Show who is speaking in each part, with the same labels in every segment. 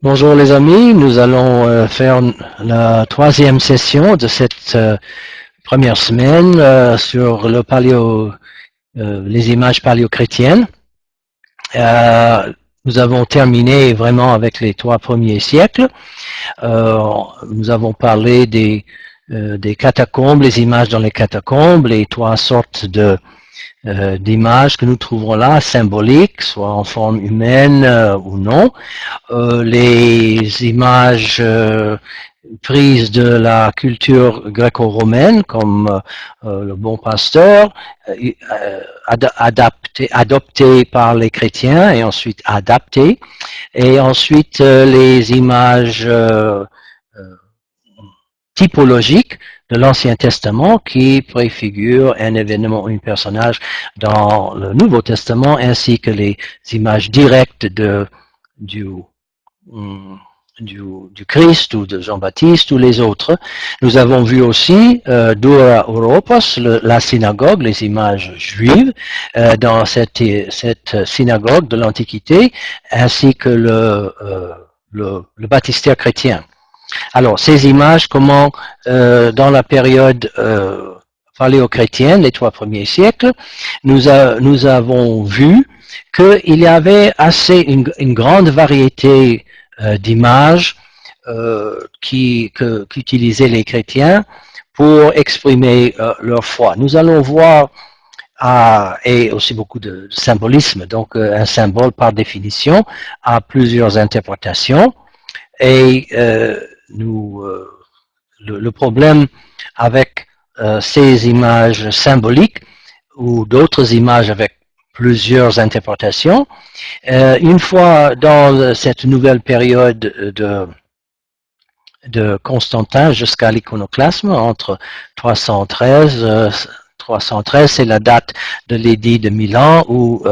Speaker 1: Bonjour les amis, nous allons faire la troisième session de cette première semaine sur les images paléochrétiennes. Nous avons terminé vraiment avec les 3 premiers siècles. Nous avons parlé des catacombes, les images dans les catacombes, les 3 sortes d'images que nous trouvons là, symboliques, soit en forme humaine ou non. Les images prises de la culture gréco-romaine, comme le bon pasteur, adoptées par les chrétiens et ensuite adaptées, et ensuite les images typologiques de l'Ancien Testament qui préfigurent un événement ou un personnage dans le Nouveau Testament, ainsi que les images directes du du Christ ou de Jean-Baptiste ou les autres. Nous avons vu aussi Dura Europos, la synagogue, les images juives dans cette synagogue de l'Antiquité, ainsi que le baptistère chrétien. Alors, ces images, comment dans la période paléochrétienne, les 3 premiers siècles, nous avons vu qu'il y avait une grande variété d'images qu'utilisaient les chrétiens pour exprimer leur foi. Nous allons voir et aussi beaucoup de symbolisme. Donc, un symbole, par définition, a plusieurs interprétations. Et le problème avec ces images symboliques ou d'autres images avec plusieurs interprétations, une fois dans cette nouvelle période de Constantin jusqu'à l'iconoclasme, entre 313, c'est la date de l'édit de Milan où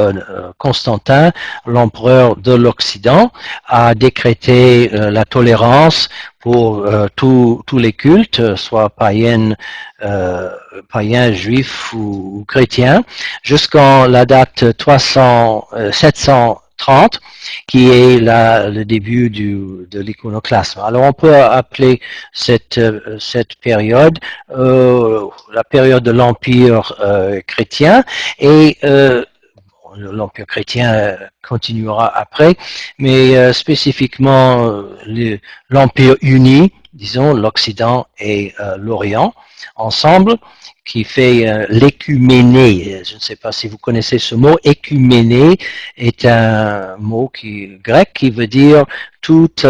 Speaker 1: Constantin, l'empereur de l'Occident, a décrété la tolérance pour tous les cultes, soit païens, juifs ou chrétiens, jusqu'en la date 730, qui est le début de l'iconoclasme. Alors on peut appeler cette période la période de l'Empire chrétien, et l'Empire chrétien continuera après, mais spécifiquement l'Empire uni, disons l'Occident et l'Orient, ensemble, qui fait l'écuméné. Je ne sais pas si vous connaissez ce mot. Écuméné est un mot grec qui veut dire toute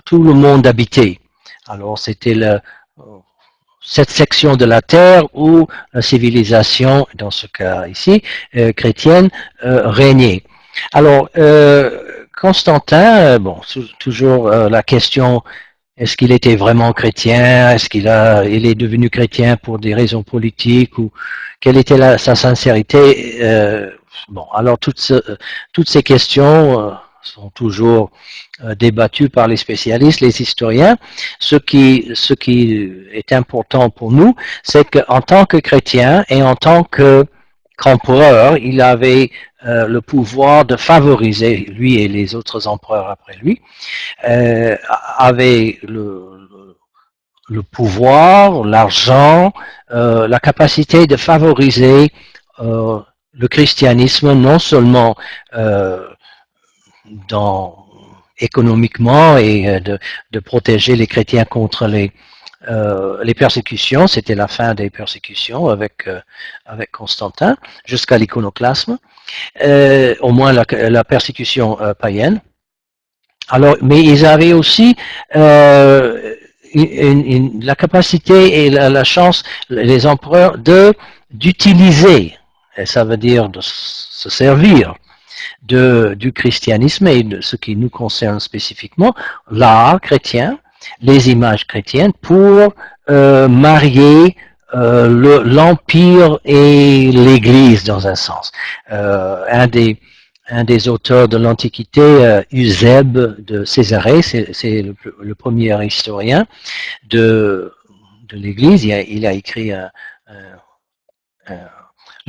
Speaker 1: tout le monde habité. Alors c'était cette section de la terre où la civilisation, dans ce cas ici, chrétienne, régnait. Alors, Constantin, bon, toujours la question, est-ce qu'il était vraiment chrétien? Est-ce il est devenu chrétien pour des raisons politiques, ou quelle était sa sincérité? Bon, alors toutes ces questions sont toujours débattues par les spécialistes, les historiens. Ce qui est important pour nous, c'est qu'en tant que chrétien et en tant qu'empereur, il avait le pouvoir de favoriser, lui et les autres empereurs après lui, avaient le pouvoir, l'argent, la capacité de favoriser le christianisme, non seulement économiquement, et de protéger les chrétiens contre les persécutions. C'était la fin des persécutions avec Constantin, jusqu'à l'iconoclasme, au moins la persécution païenne. Alors, mais ils avaient aussi la capacité et la chance, les empereurs, d'utiliser, et ça veut dire de se servir du christianisme et de ce qui nous concerne spécifiquement, l'art chrétien, les images chrétiennes, pour marier l'Empire et l'Église dans un sens. Un des auteurs de l'Antiquité, Eusèbe de Césarée, c'est le premier historien de l'Église. Il a écrit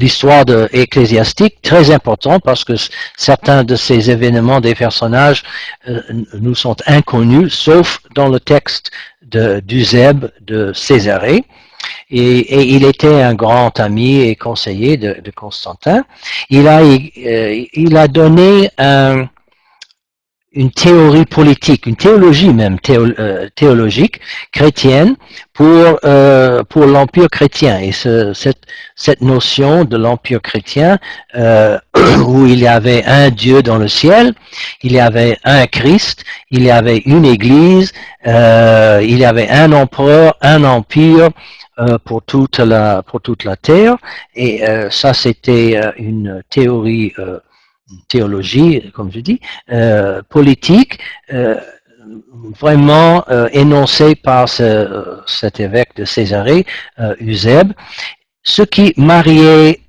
Speaker 1: l'histoire ecclésiastique, très important parce que certains de ces événements, des personnages, nous sont inconnus, sauf dans le texte d'Eusèbe de Césarée. Et il était un grand ami et conseiller de Constantin. Il a donné une théorie politique, une théologie même théologique chrétienne pour l'empire chrétien. Et cette notion de l'empire chrétien où il y avait un Dieu dans le ciel, il y avait un Christ, il y avait une Église, il y avait un empereur, un empire pour toute la terre. Et ça, c'était une théorie théologie, comme je dis, politique, vraiment énoncée par cet évêque de Césarée, Eusèbe, ce qui mariait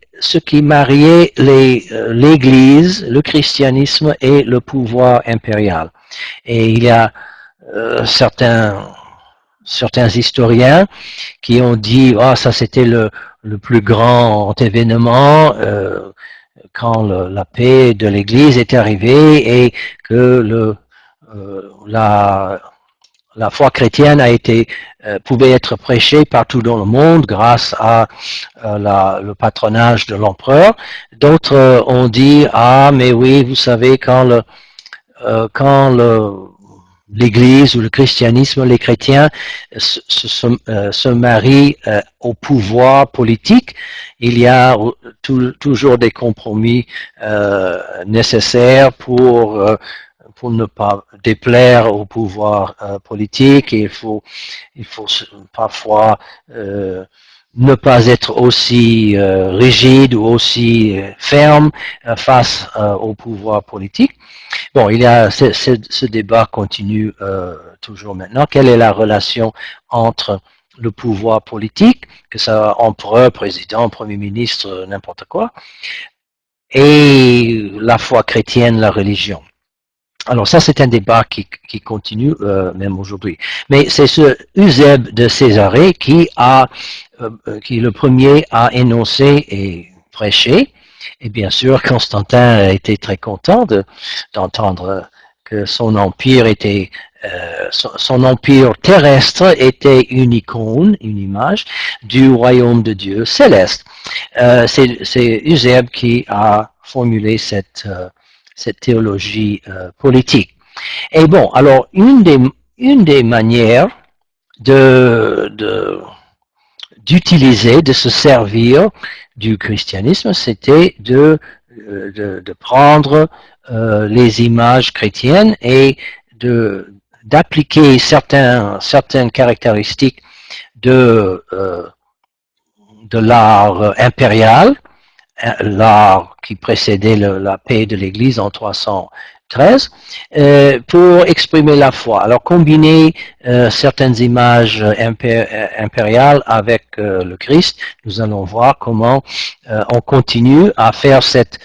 Speaker 1: l'Église, le christianisme et le pouvoir impérial. Et il y a certains historiens qui ont dit ça c'était le plus grand événement quand la paix de l'Église est arrivée et que la foi chrétienne pouvait être prêchée partout dans le monde grâce à le patronage de l'empereur. D'autres ont dit mais oui, vous savez, quand l'Église ou le christianisme, les chrétiens se marient au pouvoir politique, il y a toujours des compromis nécessaires pour ne pas déplaire au pouvoir politique. Et il faut parfois ne pas être aussi rigide ou aussi ferme face au pouvoir politique. Bon, il y a ce débat continue toujours maintenant. Quelle est la relation entre le pouvoir politique, que ça empereur, président, premier ministre, n'importe quoi, et la foi chrétienne, la religion? Alors ça, c'est un débat qui continue même aujourd'hui. Mais c'est ce Eusèbe de Césarée qui le premier a énoncé et prêché. Et bien sûr, Constantin a été très content d'entendre que son empire son empire terrestre était une icône, une image du royaume de Dieu céleste. C'est Eusèbe qui a formulé cette théologie politique. Et bon, alors une des manières d'utiliser, de se servir du christianisme, c'était de prendre les images chrétiennes et d'appliquer certaines caractéristiques de l'art impérial, l'art qui précédait la paix de l'Église en 313, pour exprimer la foi. Alors combiner certaines images impériales avec le Christ, nous allons voir comment on continue à faire cette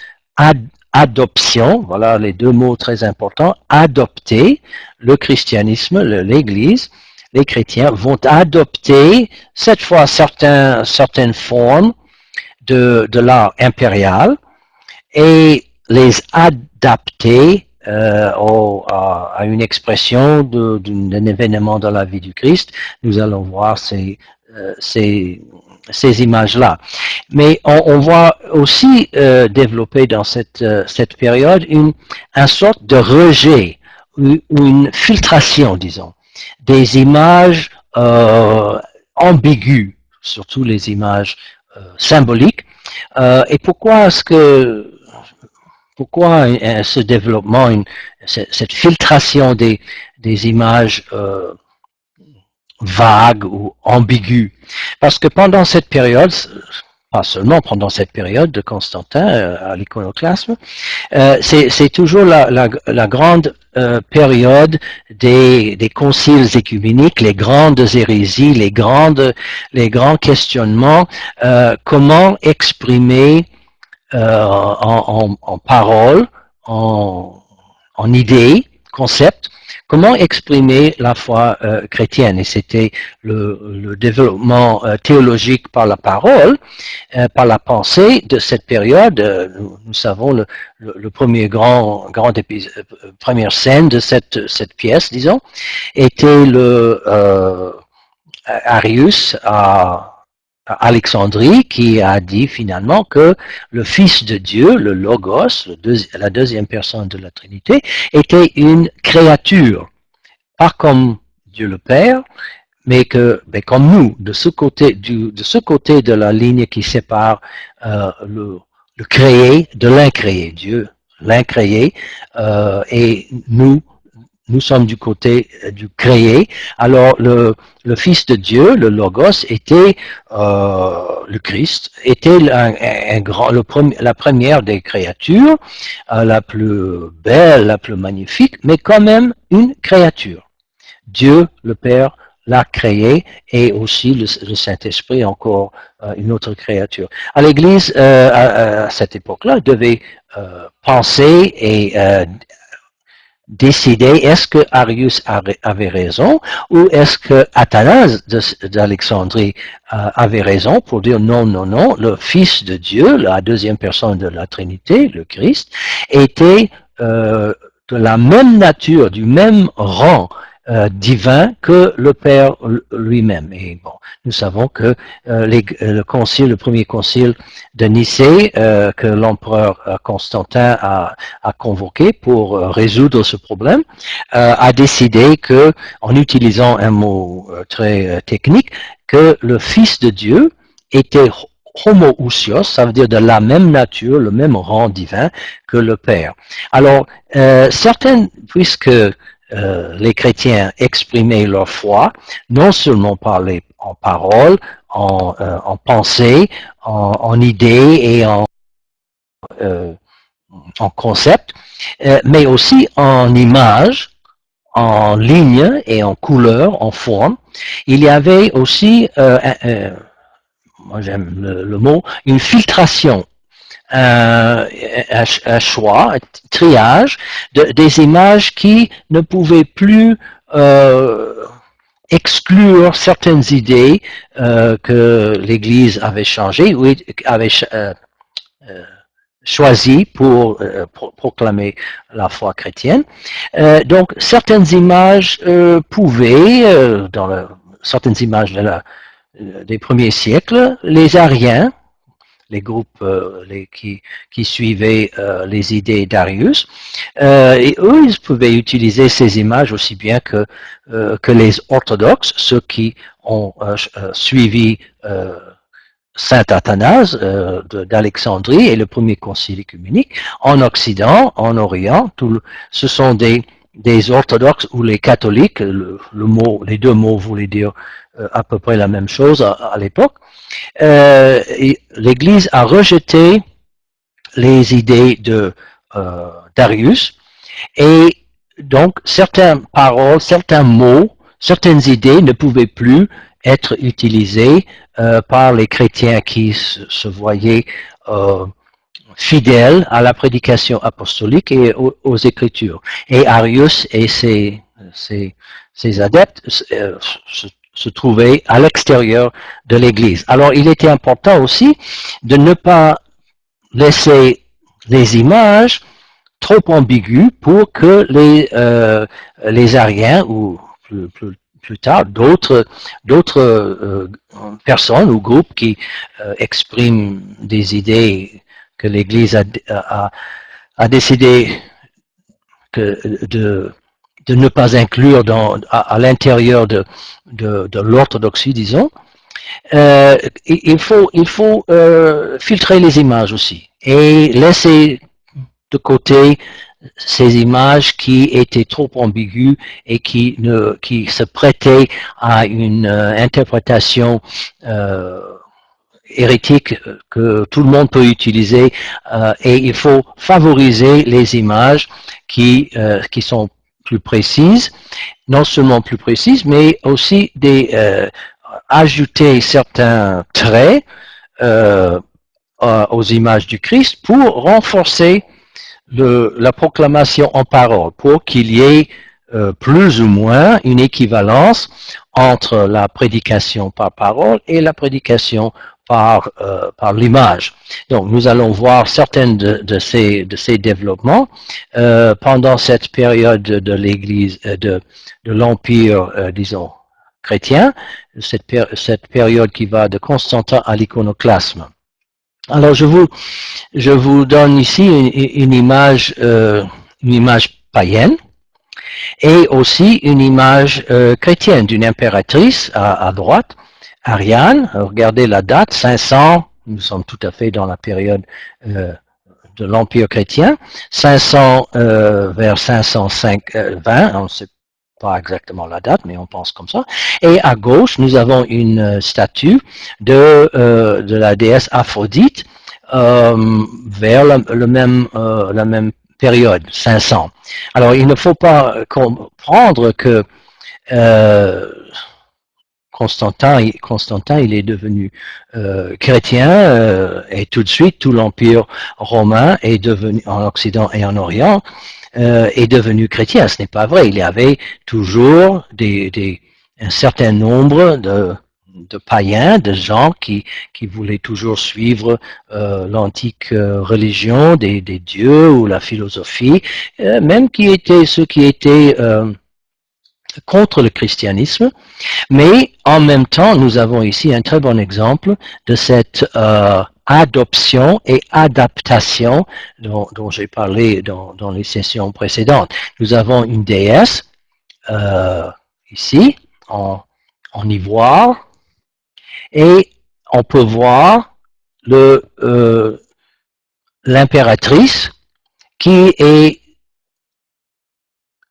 Speaker 1: adoption, voilà les deux mots très importants, adopter le christianisme, l'Église, les chrétiens vont adopter cette fois certaines formes de l'art impérial et les adapter à une expression d'un événement dans la vie du Christ. Nous allons voir ces images-là. Mais on voit aussi développer dans cette période une sorte de rejet ou une filtration, disons, des images ambiguës, surtout les images symbolique. Et pourquoi ce développement, cette filtration des images vagues ou ambiguës? Parce que pendant cette période, pas seulement pendant cette période de Constantin à l'iconoclasme, c'est toujours la grande période des conciles écuméniques, les grandes hérésies, les grands questionnements, comment exprimer en paroles, en idées, concepts, comment exprimer la foi chrétienne. Et c'était le développement théologique par la parole, par la pensée de cette période. Nous savons le premier première scène de cette pièce, disons, était le Arius à Alexandrie, qui a dit finalement que le Fils de Dieu, le Logos, la deuxième personne de la Trinité, était une créature, pas comme Dieu le Père, mais comme nous, de ce côté de la ligne qui sépare le créé de l'incréé, Dieu l'incréé, et nous sommes du côté du créé. Alors le Fils de Dieu, le Logos, était le Christ, était la première des créatures, la plus belle, la plus magnifique, mais quand même une créature. Dieu, le Père, l'a créé, et aussi le Saint-Esprit, encore une autre créature. À l'Église, à cette époque-là, devait penser et décider est-ce que Arius avait raison ou est-ce que Athanase d'Alexandrie avait raison pour dire non, non, non, le Fils de Dieu, la deuxième personne de la Trinité, le Christ, était de la même nature, du même rang divin que le Père lui-même. Et bon, nous savons que le premier concile de Nicée, que l'empereur Constantin a convoqué pour résoudre ce problème, a décidé que, en utilisant un mot très technique, que le Fils de Dieu était homoousios, ça veut dire de la même nature, le même rang divin que le Père. Alors, puisque les chrétiens exprimaient leur foi, non seulement en parole, en pensée, en idée et en concept, mais aussi en image, en ligne et en couleur, en forme. Il y avait aussi, moi j'aime le mot, une filtration, un choix, un triage des images qui ne pouvaient plus exclure certaines idées que l'Église avait changées ou avait choisi pour proclamer la foi chrétienne. Donc certaines images pouvaient, certaines images des premiers siècles, les Ariens, les groupes qui suivaient les idées d'Arius, et eux, ils pouvaient utiliser ces images aussi bien que les orthodoxes, ceux qui ont suivi Saint Athanase d'Alexandrie et le premier concile œcuménique. En Occident, en Orient, ce sont des orthodoxes ou les catholiques, les deux mots voulaient dire à peu près la même chose à l'époque. L'Église a rejeté les idées d'Arius, et donc certaines paroles, certains mots, certaines idées ne pouvaient plus être utilisées par les chrétiens qui se voyaient fidèles à la prédication apostolique et aux Écritures. Et Arius et ses adeptes se trouvaient à l'extérieur de l'Église. Alors il était important aussi de ne pas laisser les images trop ambiguës pour que les Ariens ou plus tard d'autres personnes ou groupes qui expriment des idées que l'Église a décidé de ne pas inclure à l'intérieur de l'orthodoxie, disons. Il faut filtrer les images aussi et laisser de côté ces images qui étaient trop ambiguës et qui se prêtaient à une interprétation hérétique que tout le monde peut utiliser, et il faut favoriser les images qui sont plus précises, non seulement plus précises, mais aussi ajouter certains traits aux images du Christ pour renforcer la proclamation en parole, pour qu'il y ait plus ou moins une équivalence entre la prédication par parole et la prédication par l'image. Donc, nous allons voir certains de ces développements pendant cette période de l'Église, de l'Empire, disons, chrétien, cette période qui va de Constantin à l'iconoclasme. Alors, je vous donne ici une image païenne et aussi une image chrétienne d'une impératrice à droite, Ariane. Regardez la date, 500, nous sommes tout à fait dans la période de l'Empire chrétien, 500 vers 520, on ne sait pas exactement la date, mais on pense comme ça. Et à gauche, nous avons une statue de la déesse Aphrodite vers la même période, 500. Alors, il ne faut pas comprendre que Constantin, il est devenu chrétien et tout de suite, tout l'Empire romain est devenu, en Occident et en Orient, est devenu chrétien. Ce n'est pas vrai. Il y avait toujours un certain nombre de païens, de gens qui voulaient toujours suivre l'antique religion des dieux ou la philosophie, même ceux qui étaient contre le christianisme. Mais en même temps, nous avons ici un très bon exemple de cette adoption et adaptation dont j'ai parlé dans les sessions précédentes. Nous avons une déesse ici en ivoire et on peut voir l'impératrice qui est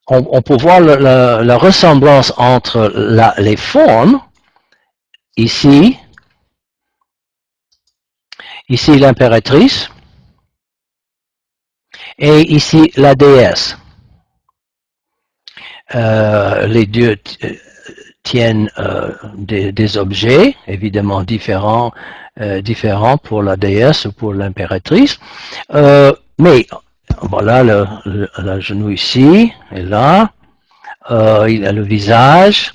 Speaker 1: on peut voir la ressemblance entre les formes, ici l'impératrice, et ici la déesse. Les dieux tiennent des objets, évidemment différents pour la déesse ou pour l'impératrice, mais voilà le genou ici et là, il a le visage,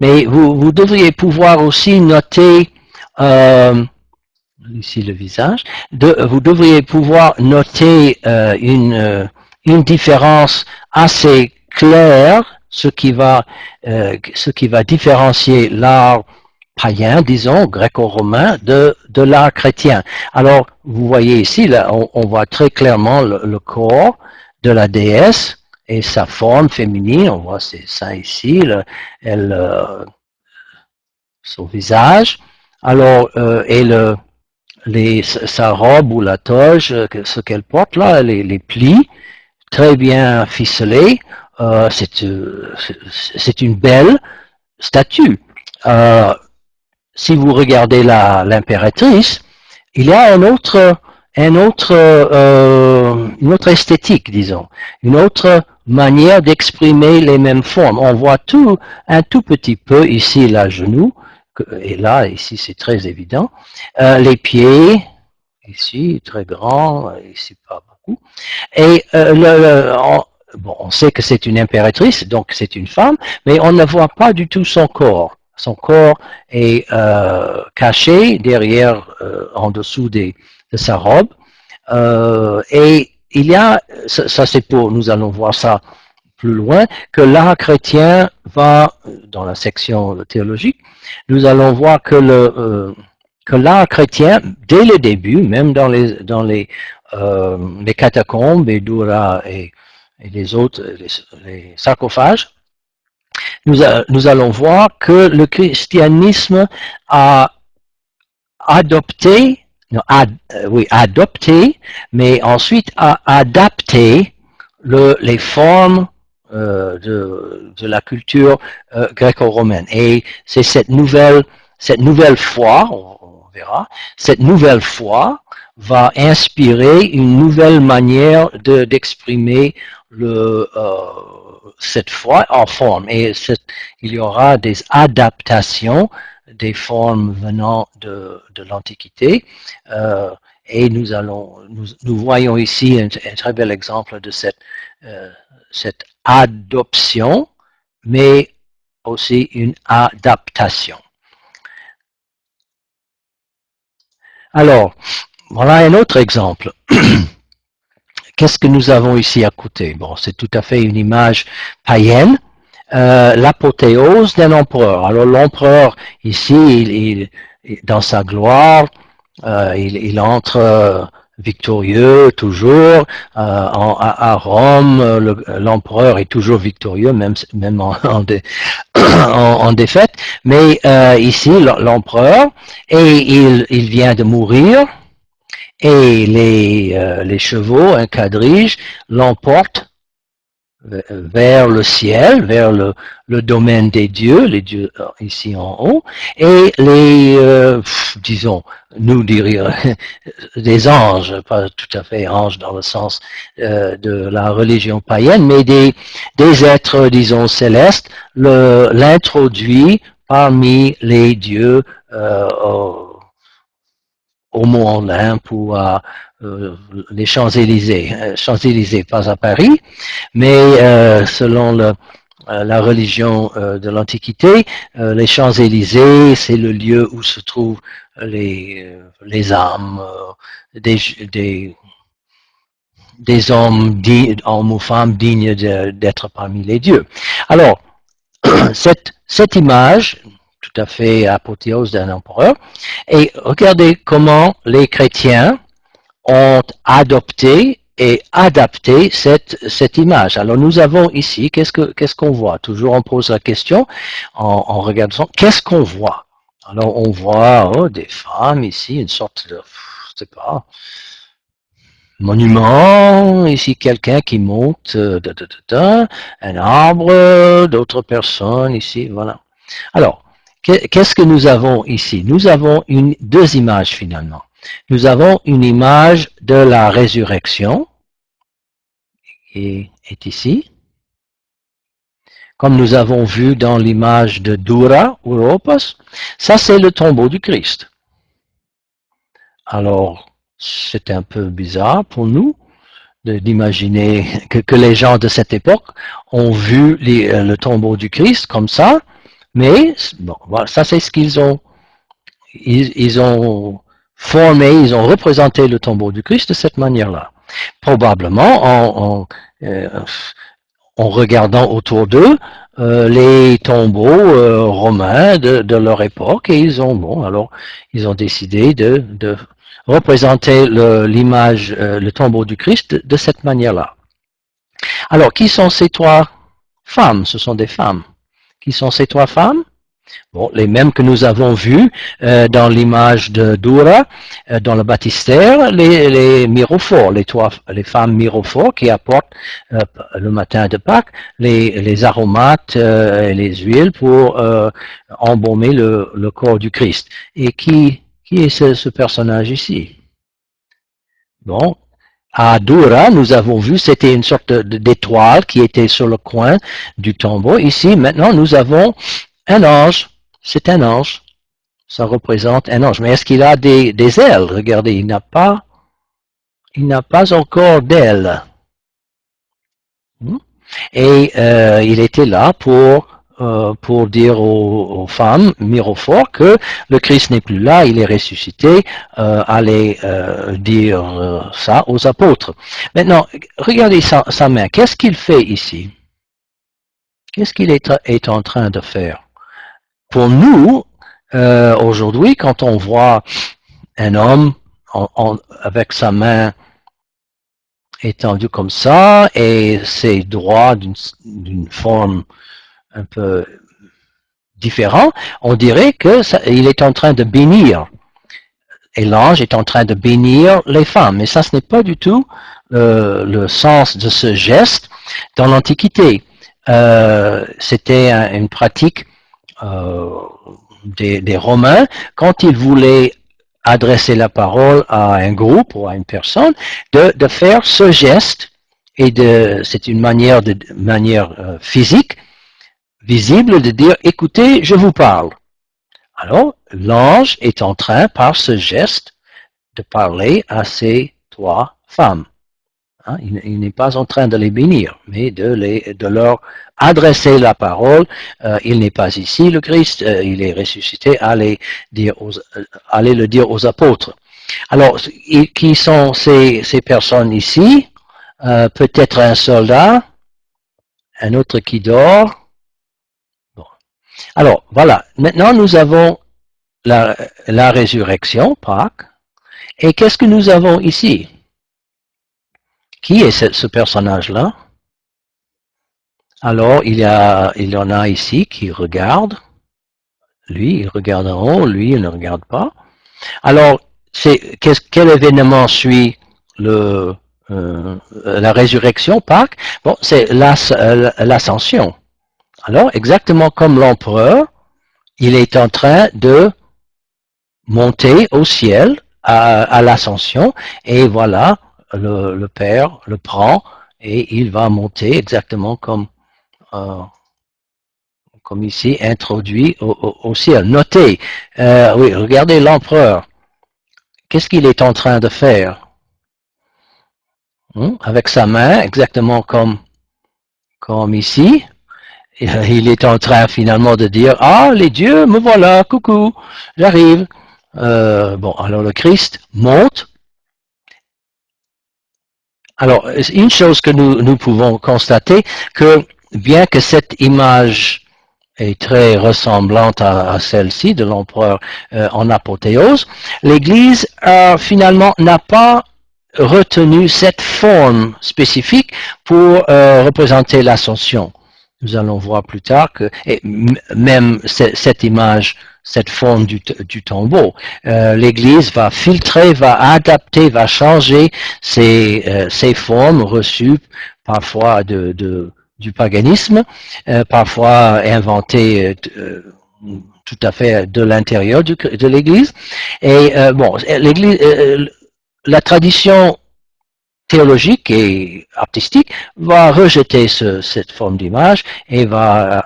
Speaker 1: mais vous devriez pouvoir aussi noter ici le visage, vous devriez pouvoir noter une différence assez claire, ce qui va différencier l'art païen, disons, gréco-romain, de l'art chrétien. Alors, vous voyez ici, là, on voit très clairement le corps de la déesse et sa forme féminine. On voit ça ici, son visage. Alors, et sa robe ou la toge, ce qu'elle porte là, les plis, très bien ficelés. C'est une belle statue. Si vous regardez l'impératrice, il y a une autre esthétique, disons, une autre manière d'exprimer les mêmes formes. On voit un tout petit peu ici la genou, et là, ici, c'est très évident. Les pieds, ici, très grand, ici, pas beaucoup. Et on sait que c'est une impératrice, donc c'est une femme, mais on ne voit pas du tout son corps. Son corps est caché derrière, en dessous de sa robe. Et il y a, ça c'est pour, nous allons voir ça plus loin, que l'art chrétien va, dans la section théologique, nous allons voir que l'art chrétien, dès le début, même dans les catacombes, et Dura et les autres, les sarcophages, nous allons voir que le christianisme a adopté, mais ensuite a adapté les formes de la culture gréco-romaine. Et c'est cette nouvelle foi, on verra, cette nouvelle foi va inspirer une nouvelle manière d'exprimer cette foi en forme. Et il y aura des adaptations des formes venant de l'Antiquité. Et nous voyons ici un très bel exemple de cette adoption, mais aussi une adaptation. Alors, voilà un autre exemple. Qu'est-ce que nous avons ici à côté? Bon, c'est tout à fait une image païenne, l'apothéose d'un empereur. Alors l'empereur, ici, dans sa gloire, il entre victorieux toujours. À Rome, l'empereur est toujours victorieux, même en défaite. Mais ici, l'empereur, et il vient de mourir, et les chevaux, un quadrige, l'emportent vers le ciel, vers le domaine des dieux, les dieux ici en haut, et disons, nous dirions, des anges, pas tout à fait anges dans le sens de la religion païenne, mais des êtres, disons, célestes, l'introduit parmi les dieux au Mont Olympe ou à les Champs-Élysées. Champs-Élysées, pas à Paris, mais selon la religion de l'Antiquité, les Champs-Élysées, c'est le lieu où se trouvent les âmes des hommes ou femmes dignes d'être parmi les dieux. Alors, cette image, tout à fait apothéose d'un empereur, et regardez comment les chrétiens ont adopté et adapté cette image. Alors nous avons ici, qu'est-ce qu'on voit? Toujours on pose la question en regardant, qu'est-ce qu'on voit? Alors on voit des femmes ici, une sorte de, je sais pas, monument, ici quelqu'un qui monte, un arbre, d'autres personnes ici, voilà. Alors, qu'est-ce que nous avons ici? Nous avons deux images finalement. Nous avons une image de la résurrection, qui est ici, comme nous avons vu dans l'image de Dura, Europos. Ça, c'est le tombeau du Christ. Alors, c'est un peu bizarre pour nous d'imaginer que les gens de cette époque ont vu le tombeau du Christ comme ça, mais bon, voilà, ça c'est ce qu'ils ont. Ils ont formé, ils ont représenté le tombeau du Christ de cette manière-là. Probablement en regardant autour d'eux les tombeaux romains de leur époque, et ils ont décidé de représenter l'image, le tombeau du Christ de cette manière-là. Alors, qui sont ces trois femmes? Ce sont des femmes. Qui sont ces trois femmes? Bon, les mêmes que nous avons vus dans l'image de Dura, dans le baptistère, les myrophores, les femmes myrophores qui apportent le matin de Pâques les aromates et les huiles pour embaumer le corps du Christ. Et qui est ce personnage ici? Bon, à Dura, nous avons vu, c'était une sorte d'étoile qui était sur le coin du tombeau. Ici, maintenant, nous avons un ange. C'est un ange. Ça représente un ange. Mais est-ce qu'il a des ailes? Regardez, il n'a pas encore d'ailes. Et il était là pour dire aux femmes myrophores que le Christ n'est plus là, il est ressuscité, allez dire ça aux apôtres. Maintenant, regardez sa main. Qu'est-ce qu'il fait ici? Qu'est-ce qu'il est en train de faire? Pour nous, aujourd'hui, quand on voit un homme avec sa main étendue comme ça et ses doigts d'une forme un peu différente, on dirait qu'il est en train de bénir. Et l'ange est en train de bénir les femmes. Mais ça, ce n'est pas du tout le sens de ce geste dans l'Antiquité. C'était une pratique des Romains, quand ils voulaient adresser la parole à un groupe ou à une personne, de faire ce geste, et c'est une manière physique, visible, de dire, écoutez, je vous parle. Alors, l'ange est en train, par ce geste, de parler à ces trois femmes. Hein, il n'est pas en train de les bénir, mais de leur adresser la parole. Il n'est pas ici, le Christ, il est ressuscité, allez le dire aux apôtres. Alors, qui sont ces personnes ici? Peut-être un soldat, un autre qui dort. Bon. Alors, voilà. Maintenant, nous avons la résurrection, Pâques. Et qu'est-ce que nous avons ici? Qui est ce personnage-là? Alors, il y en a ici qui regardent. Lui, il regarde en haut, lui, il ne regarde pas. Alors, quel événement suit la résurrection, Pâques? Bon, c'est l'ascension. Alors, exactement comme l'empereur, il est en train de monter au ciel à l'ascension, et voilà, le Père le prend, et il va monter exactement comme ici, introduit au ciel. Notez, oui, regardez l'empereur. Qu'est-ce qu'il est en train de faire? Avec sa main, exactement comme ici. Il est en train finalement de dire, ah, les dieux, me voilà, coucou, j'arrive. Bon, alors le Christ monte. Alors, une chose que nous pouvons constater, que bien que cette image est très ressemblante à celle-ci de l'empereur en apothéose, l'Église finalement n'a pas retenu cette forme spécifique pour représenter l'ascension. Nous allons voir plus tard que même cette image, cette forme du tombeau, l'Église va filtrer, va adapter, va changer ces formes reçues parfois du paganisme, parfois inventées tout à fait de l'intérieur de l'Église. Et bon, l'Église, la tradition théologique et artistique va rejeter cette forme d'image et va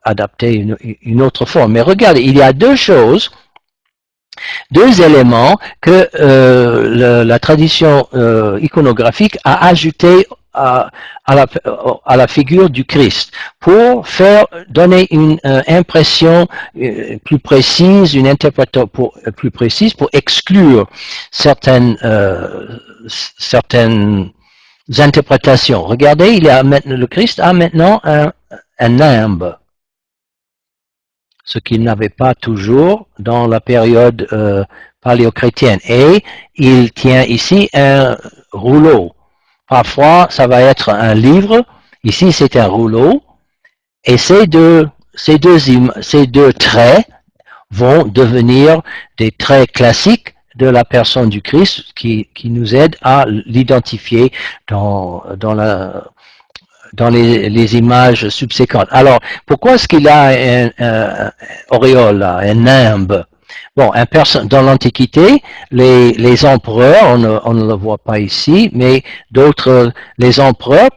Speaker 1: adapter une autre forme. Mais regardez, il y a deux éléments que la tradition iconographique a ajouté à la figure du Christ pour donner une impression plus précise, une interprétation plus précise pour exclure certaines interprétations. Regardez, le Christ a maintenant un nimbe, ce qu'il n'avait pas toujours dans la période paléochrétienne. Et il tient ici un rouleau. Parfois, ça va être un livre. Ici, c'est un rouleau. Et ces deux traits vont devenir des traits classiques de la personne du Christ qui nous aident à l'identifier dans les images subséquentes. Alors, pourquoi est-ce qu'il a un auréole, un nimbe? Bon, dans l'Antiquité, les empereurs, on ne le voit pas ici, mais les empereurs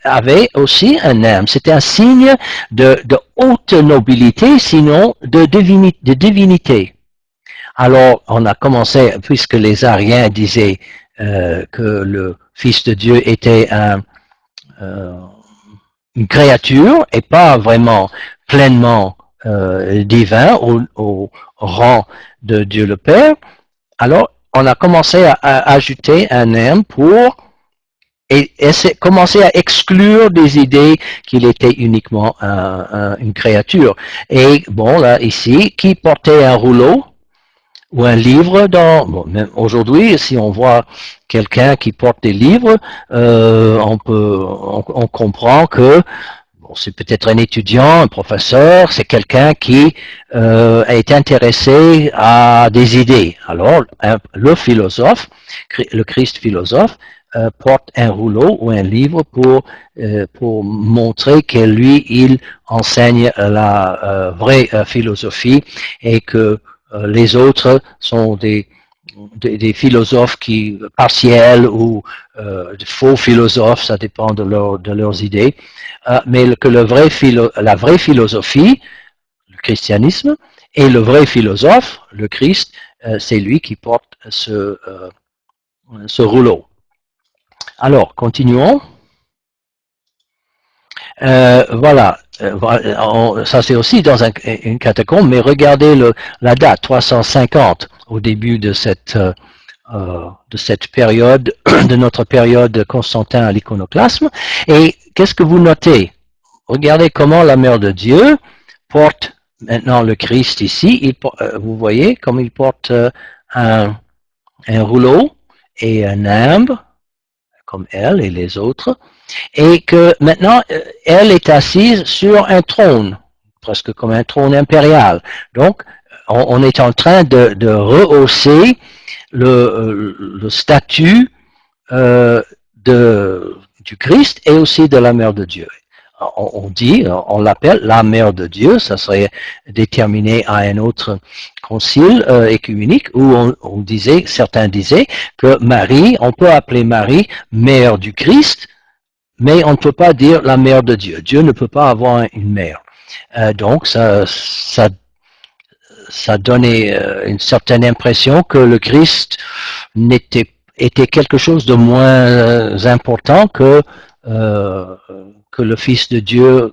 Speaker 1: avaient aussi un nimbe. C'était un signe de haute nobilité, sinon de divinité. Alors, on a commencé, puisque les Ariens disaient que le Fils de Dieu était une créature et pas vraiment pleinement divin au rang de Dieu le Père, alors on a commencé à ajouter un nimbe pour commencer à exclure des idées qu'il était uniquement une créature. Et bon, là, ici, qui portait un rouleau ou un livre même aujourd'hui, si on voit quelqu'un qui porte des livres, on comprend que c'est peut-être un étudiant, un professeur, c'est quelqu'un qui est intéressé à des idées. Alors, le philosophe, le Christ philosophe, porte un rouleau ou un livre pour montrer que lui, il enseigne la vraie philosophie et que les autres sont des philosophes partiels ou de faux philosophes, ça dépend de leurs idées, mais que la vraie philosophie, le christianisme, et le vrai philosophe, le Christ, c'est lui qui porte ce rouleau. Alors, continuons. Voilà. Ça c'est aussi dans une catacombe, mais regardez la date, 350, au début de cette période, de notre période de Constantin à l'iconoclasme. Et qu'est-ce que vous notez? Regardez comment la Mère de Dieu porte maintenant le Christ ici. Vous voyez comme il porte un rouleau et un nimbe, comme elle et les autres, et que maintenant, elle est assise sur un trône, presque comme un trône impérial. Donc, on est en train de rehausser le statut du Christ et aussi de la Mère de Dieu. On l'appelle la Mère de Dieu, ça serait déterminé à un autre concile écuménique où certains disaient que Marie, on peut appeler Marie Mère du Christ, mais on ne peut pas dire la Mère de Dieu. Dieu ne peut pas avoir une mère. Donc ça donnait une certaine impression que le Christ était quelque chose de moins important que le Fils de Dieu,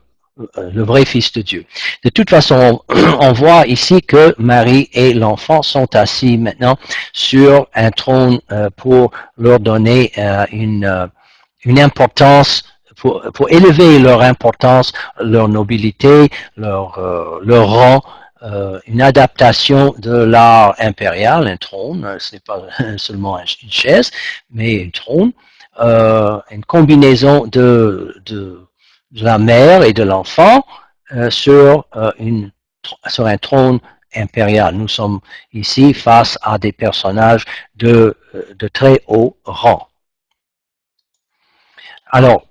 Speaker 1: le vrai Fils de Dieu. De toute façon, on voit ici que Marie et l'enfant sont assis maintenant sur un trône pour leur donner une importance, pour élever leur importance, leur nobilité, leur rang, une adaptation de l'art impérial, un trône, ce n'est pas seulement une chaise, mais un trône, une combinaison de la mère et de l'enfant sur un trône impérial. Nous sommes ici face à des personnages de très haut rang. Alors,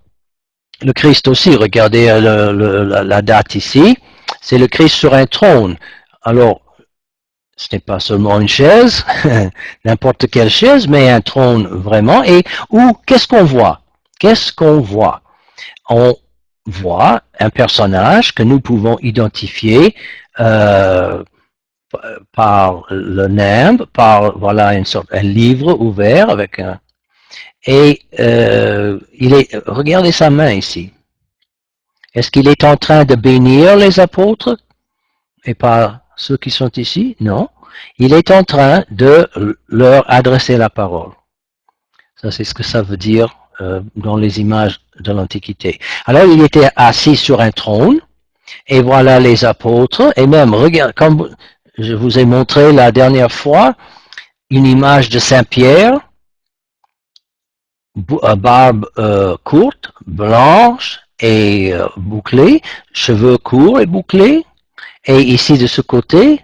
Speaker 1: le Christ aussi, regardez la date ici, c'est le Christ sur un trône. Alors, ce n'est pas seulement une chaise, n'importe quelle chaise, mais un trône vraiment. Et qu'est-ce qu'on voit? Qu'est-ce qu'on voit? On voit un personnage que nous pouvons identifier par le nimbe, par voilà un livre ouvert avec un. Et regardez sa main ici. Est-ce qu'il est en train de bénir les apôtres et pas ceux qui sont ici? Non. Il est en train de leur adresser la parole. Ça, c'est ce que ça veut dire dans les images de l'Antiquité. Alors, il était assis sur un trône, et voilà les apôtres, et même, regarde, comme je vous ai montré la dernière fois, une image de Saint-Pierre, barbe courte, blanche et bouclée, cheveux courts et bouclés, et ici de ce côté,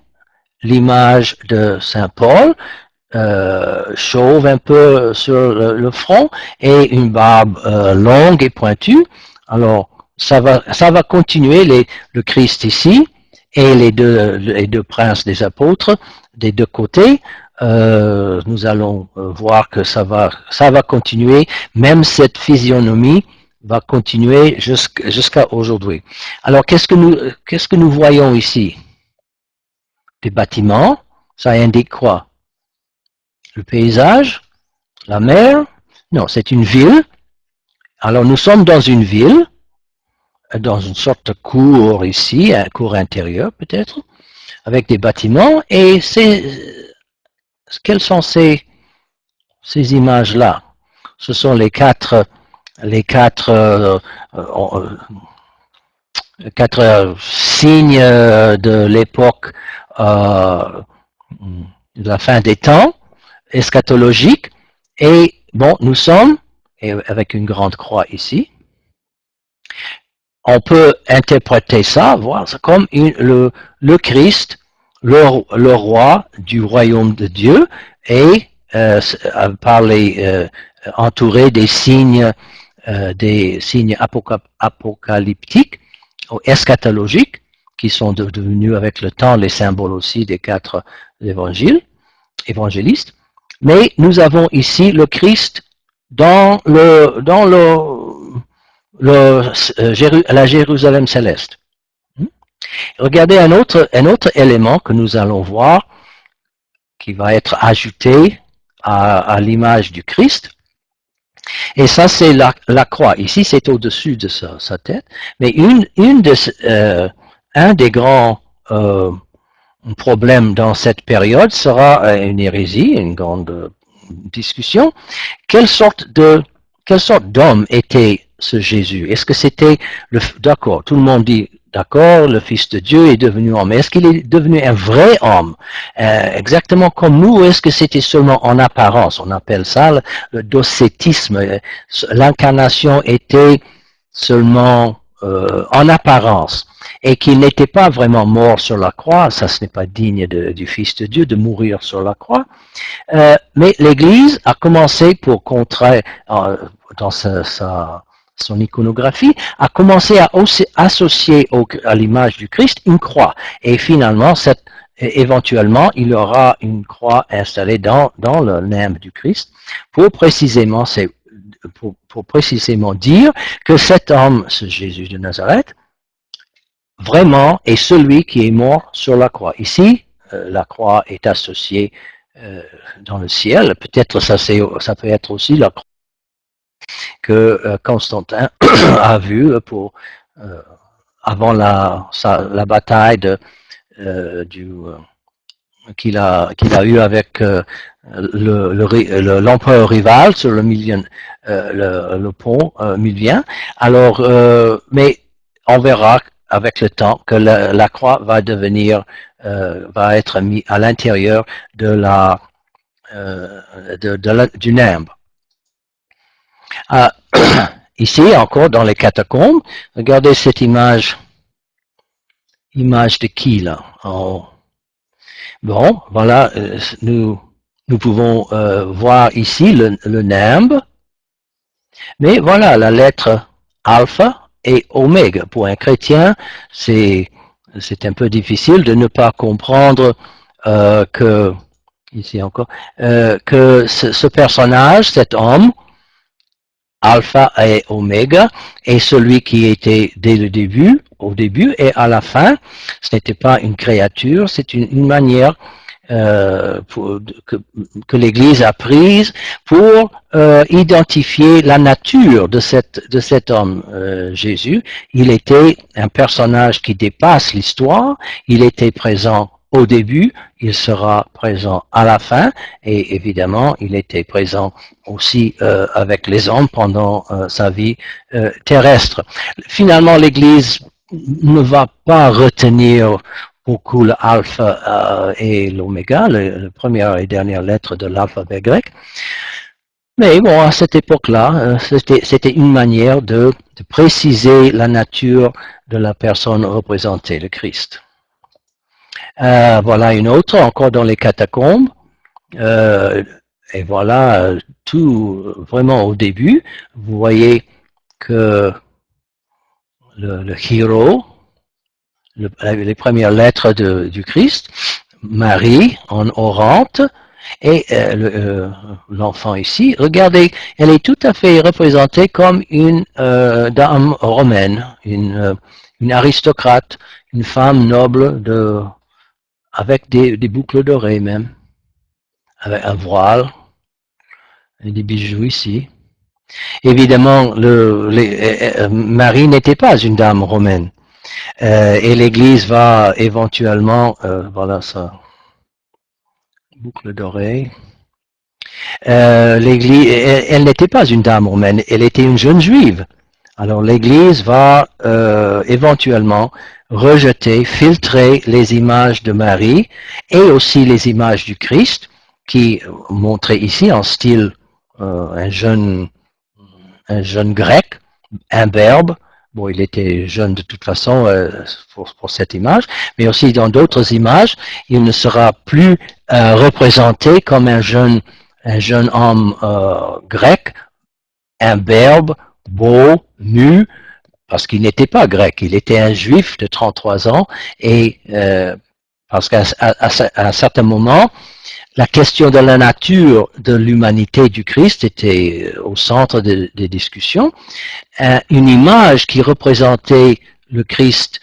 Speaker 1: l'image de Saint Paul, chauve un peu sur le front et une barbe longue et pointue. Alors, ça va continuer le Christ ici et les deux princes des apôtres des deux côtés. Nous allons voir que ça va continuer, même cette physionomie va continuer jusqu'à aujourd'hui. Alors, qu'est-ce que nous voyons ici? Des bâtiments, ça indique quoi? Le paysage, la mer? Non, c'est une ville. Alors nous sommes dans une ville, dans une sorte de cour ici, un cour intérieur peut-être, avec des bâtiments. Et quelles sont ces images-là? Ce sont les quatre signes de l'époque de la fin des temps, eschatologique, et bon, nous sommes, et avec une grande croix ici, on peut interpréter ça, voir ça comme le Christ, le roi du royaume de Dieu, et entouré des signes apocalyptiques ou eschatologiques, qui sont devenus avec le temps les symboles aussi des quatre évangélistes. Mais nous avons ici le Christ dans la Jérusalem céleste. Regardez un autre élément que nous allons voir, qui va être ajouté à l'image du Christ. Et ça, c'est la croix. Ici, c'est au-dessus de sa tête. Mais un des grands problèmes dans cette période sera une hérésie, une grande discussion. Quelle sorte d'homme était ce Jésus? Est-ce que c'était d'accord, tout le monde dit d'accord, le Fils de Dieu est devenu homme. Est-ce qu'il est devenu un vrai homme, exactement comme nous, ou est-ce que c'était seulement en apparence? On appelle ça le docétisme. L'incarnation était seulement en apparence, et qu'il n'était pas vraiment mort sur la croix. Ça, ce n'est pas digne du Fils de Dieu de mourir sur la croix. Mais l'Église a commencé pour contrer, dans son iconographie, a commencé à associer à l'image du Christ une croix. Et finalement, éventuellement, il y aura une croix installée dans le limbe du Christ pour précisément, pour précisément dire que cet homme, ce Jésus de Nazareth, vraiment est celui qui est mort sur la croix. Ici, la croix est associée dans le ciel. Peut-être ça peut être aussi la croix que Constantin a vue avant la bataille qu'il a eu avec l'empereur rival sur le pont Milvien. Alors, mais on verra avec le temps que la croix va va être mise à l'intérieur du limbe. Ici, encore dans les catacombes, regardez cette image. Image de qui là? Bon, voilà, nous pouvons voir ici le limbe, mais voilà la lettre alpha et oméga. Pour un chrétien, c'est un peu difficile de ne pas comprendre que, ici encore, que ce personnage, cet homme, alpha et oméga, est celui qui était dès le début, au début et à la fin. Ce n'était pas une créature, c'est une manière que l'Église a prise pour identifier la nature de cet homme, Jésus. Il était un personnage qui dépasse l'histoire, il était présent au début, il sera présent à la fin, et évidemment, il était présent aussi avec les hommes pendant sa vie terrestre. Finalement, l'Église ne va pas retenir beaucoup l'alpha et l'oméga, la première et dernière lettre de l'alphabet grec. Mais bon, à cette époque-là, c'était une manière de préciser la nature de la personne représentée, le Christ. Voilà une autre, encore dans les catacombes. Et voilà, tout vraiment au début, vous voyez que le héros, les premières lettres du Christ, Marie en orante, et l'enfant ici, regardez, elle est tout à fait représentée comme une dame romaine, une aristocrate, une femme noble avec des boucles d'oreilles même, avec un voile, et des bijoux ici. Évidemment, Marie n'était pas une dame romaine. Et l'Église va éventuellement, voilà ça, boucle d'oreille. L'Église, elle n'était pas une dame romaine, elle était une jeune juive. Alors l'Église va éventuellement rejeter, filtrer les images de Marie et aussi les images du Christ, qui montraient ici en style un jeune grec, imberbe. Bon, il était jeune de toute façon pour cette image, mais aussi dans d'autres images, il ne sera plus représenté comme un jeune homme grec, imberbe, beau, nu, parce qu'il n'était pas grec, il était un juif de 33 ans, et parce qu'à un certain moment, la question de la nature de l'humanité du Christ était au centre des discussions. Une image qui représentait le Christ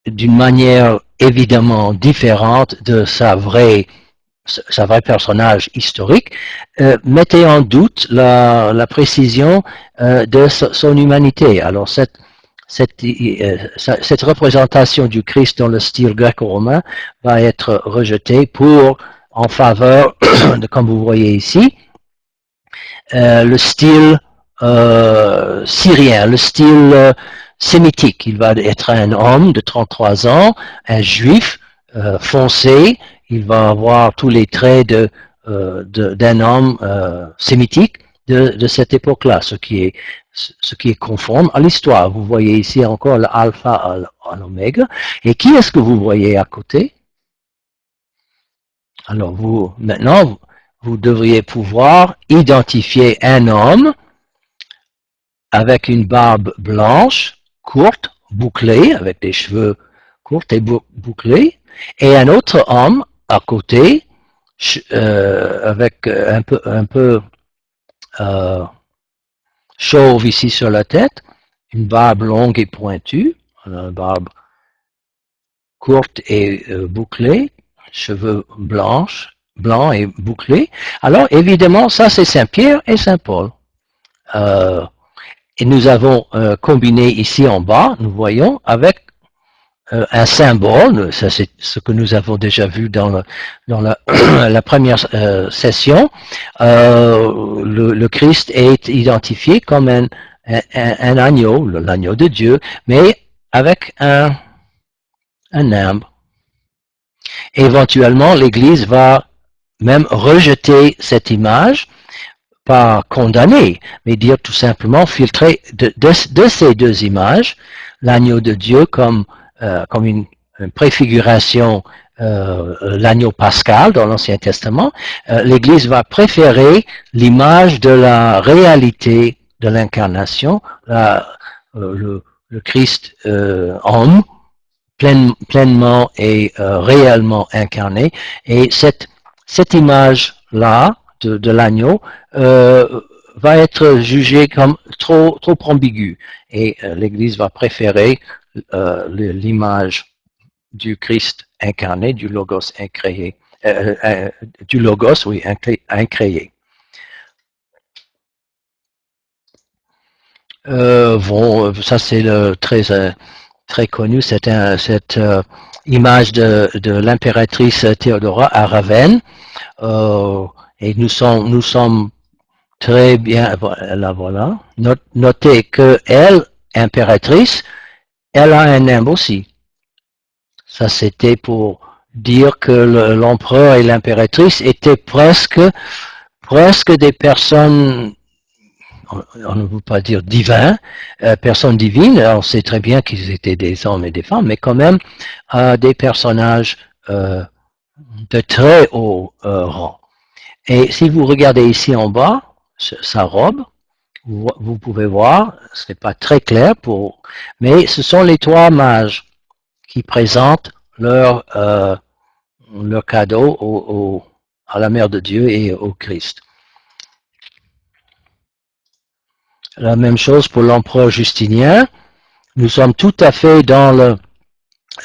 Speaker 1: d'une manière évidemment différente de sa vraie sa vrai personnage historique, mettait en doute la précision de son humanité. Alors cette représentation du Christ dans le style gréco-romain va être rejetée en faveur de, comme vous voyez ici, le style syrien, le style sémitique. Il va être un homme de 33 ans, un juif foncé. Il va avoir tous les traits d'un homme sémitique de cette époque-là, ce qui est conforme à l'histoire. Vous voyez ici encore l'alpha à l'oméga. Et qui est-ce que vous voyez à côté? Alors maintenant, vous devriez pouvoir identifier un homme avec une barbe blanche, courte, bouclée, avec des cheveux courts et bouclés, et un autre homme à côté, avec un peu chauve ici sur la tête, une barbe longue et pointue, une barbe courte et bouclée, cheveux blancs et bouclés. Alors évidemment, ça c'est Saint-Pierre et Saint-Paul. Et nous avons combiné ici en bas, nous voyons, avec un symbole, ça c'est ce que nous avons déjà vu dans la première session. Le Christ est identifié comme un agneau, l'agneau de Dieu, mais avec un nimbe. Éventuellement, l'Église va même rejeter cette image, pas condamner, mais dire tout simplement filtrer de ces deux images, l'agneau de Dieu comme une préfiguration, l'agneau pascal dans l'Ancien Testament, l'Église va préférer l'image de la réalité de l'incarnation, le Christ homme, pleinement et réellement incarné, et cette image-là de l'agneau va être jugée comme trop ambiguë, et l'Église va préférer l'image du Christ incarné, du Logos incréé, du Logos, oui, incréé. Bon, ça c'est très connu, cette image de l'impératrice Théodora à Ravenne, et nous sommes très bien, la voilà, notez que elle, impératrice, elle a un nimbe aussi. Ça c'était pour dire que l'empereur et l'impératrice étaient presque des personnes, on ne veut pas dire divins, personnes divines. On sait très bien qu'ils étaient des hommes et des femmes, mais quand même des personnages de très haut rang. Et si vous regardez ici en bas, sa robe, vous pouvez voir, ce n'est pas très clair, mais ce sont les trois mages qui présentent leur cadeau à la Mère de Dieu et au Christ. La même chose pour l'empereur Justinien. Nous sommes tout à fait dans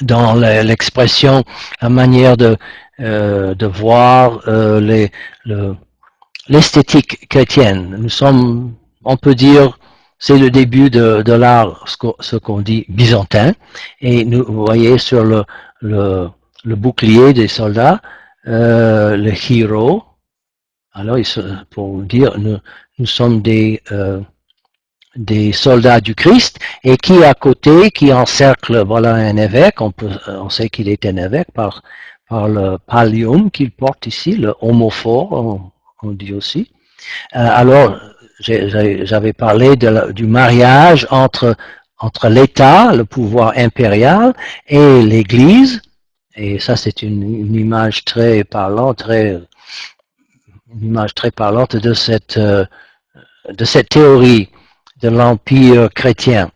Speaker 1: l'expression, la manière de voir l'esthétique chrétienne. Nous sommes, on peut dire, c'est le début de l'art, ce qu'on dit byzantin, et vous voyez sur le bouclier des soldats, le héros. Alors, pour dire, nous sommes des soldats du Christ, et qui à côté, qui encercle, voilà, un évêque. On sait qu'il est un évêque par le pallium qu'il porte ici, le homophore, on dit aussi. Alors, j'avais parlé du mariage entre l'État, le pouvoir impérial, et l'Église, et ça c'est une image très parlante, de cette théorie de l'Empire chrétien.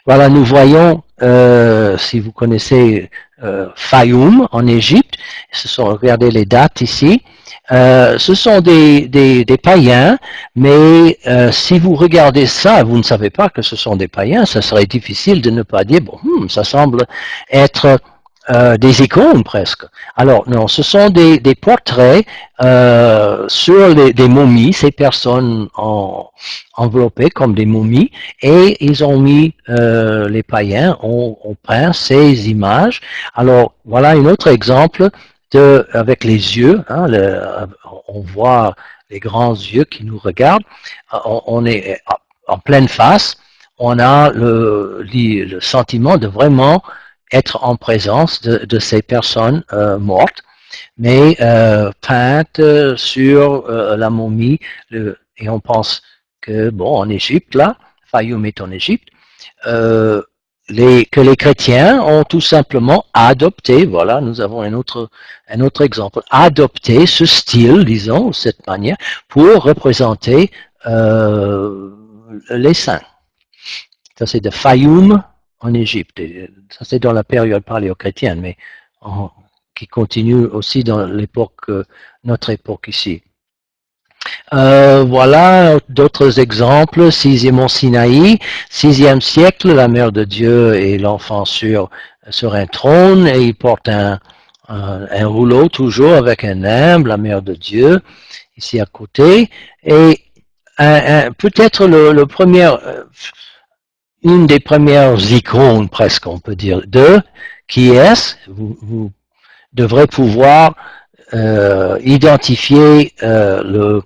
Speaker 1: Voilà, nous voyons, si vous connaissez Fayoum en Égypte, regardez les dates ici, ce sont des païens, mais si vous regardez ça, vous ne savez pas que ce sont des païens, ça serait difficile de ne pas dire, bon, ça semble être des icônes presque. Alors non, ce sont des portraits sur des momies, ces personnes enveloppées comme des momies, et ils ont mis, les païens ont peint ces images. Alors voilà un autre exemple avec les yeux, hein, on voit les grands yeux qui nous regardent, on est en pleine face, on a le sentiment de vraiment être en présence de ces personnes mortes, mais peintes sur la momie, et on pense que, bon, en Égypte, là, Fayoum est en Égypte, que les chrétiens ont tout simplement adopté, voilà, nous avons un autre exemple, adopté ce style, disons, cette manière, pour représenter les saints. Ça, c'est de Fayoum en Égypte. Ça, c'est dans la période paléochrétienne, mais qui continue aussi dans l'époque, notre époque ici. Voilà d'autres exemples. 6e mont Sinaï, 6e siècle, la mère de Dieu et l'enfant sur un trône, et il porte un rouleau toujours avec un nimbe, la mère de Dieu, ici à côté. Et peut-être le premier, une des premières icônes, presque, on peut dire, qui est-ce? Vous devrez pouvoir identifier le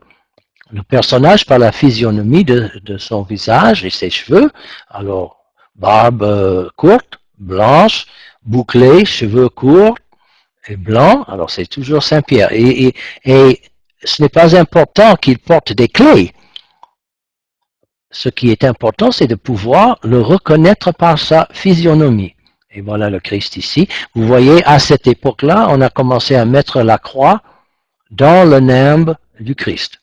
Speaker 1: personnage par la physionomie de son visage et ses cheveux. Alors, barbe courte, blanche, bouclée, cheveux courts et blancs. Alors, c'est toujours Saint-Pierre. Et ce n'est pas important qu'il porte des clés. Ce qui est important, c'est de pouvoir le reconnaître par sa physionomie. Et voilà le Christ ici. Vous voyez, à cette époque-là, on a commencé à mettre la croix dans le nimbe du Christ.